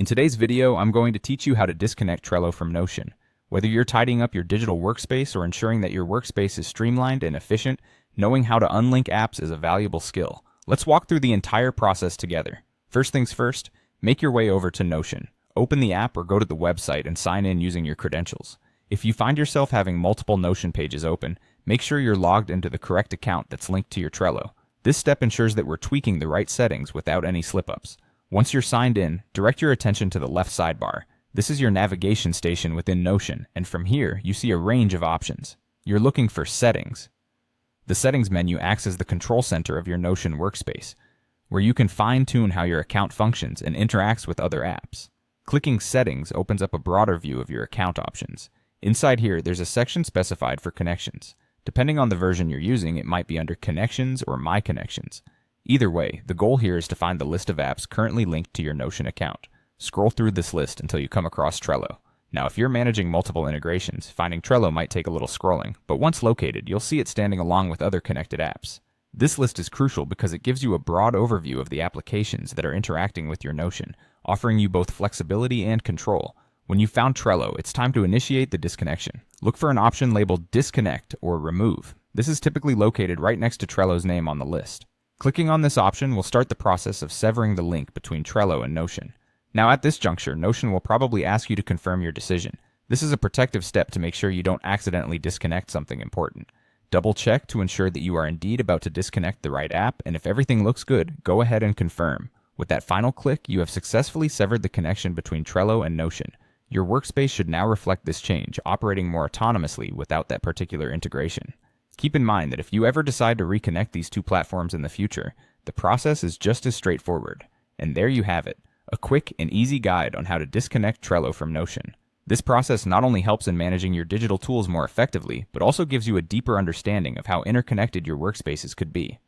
In today's video, I'm going to teach you how to disconnect Trello from Notion. Whether you're tidying up your digital workspace or ensuring that your workspace is streamlined and efficient, knowing how to unlink apps is a valuable skill. Let's walk through the entire process together. First things first, make your way over to Notion. Open the app or go to the website and sign in using your credentials. If you find yourself having multiple Notion pages open, make sure you're logged into the correct account that's linked to your Trello. This step ensures that we're tweaking the right settings without any slip-ups. Once you're signed in, direct your attention to the left sidebar. This is your navigation station within Notion, and from here, you see a range of options. You're looking for Settings. The Settings menu acts as the control center of your Notion workspace, where you can fine-tune how your account functions and interacts with other apps. Clicking Settings opens up a broader view of your account options. Inside here, there's a section specified for connections. Depending on the version you're using, it might be under Connections or My Connections. Either way, the goal here is to find the list of apps currently linked to your Notion account. Scroll through this list until you come across Trello. Now, if you're managing multiple integrations, finding Trello might take a little scrolling, but once located, you'll see it standing along with other connected apps. This list is crucial because it gives you a broad overview of the applications that are interacting with your Notion, offering you both flexibility and control. When you've found Trello, it's time to initiate the disconnection. Look for an option labeled Disconnect or Remove. This is typically located right next to Trello's name on the list. Clicking on this option will start the process of severing the link between Trello and Notion. Now at this juncture, Notion will probably ask you to confirm your decision. This is a protective step to make sure you don't accidentally disconnect something important. Double check to ensure that you are indeed about to disconnect the right app, and if everything looks good, go ahead and confirm. With that final click, you have successfully severed the connection between Trello and Notion. Your workspace should now reflect this change, operating more autonomously without that particular integration. Keep in mind that if you ever decide to reconnect these two platforms in the future, the process is just as straightforward. And there you have it, a quick and easy guide on how to disconnect Trello from Notion. This process not only helps in managing your digital tools more effectively, but also gives you a deeper understanding of how interconnected your workspaces could be.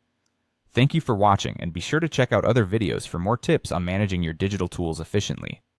Thank you for watching, and be sure to check out other videos for more tips on managing your digital tools efficiently.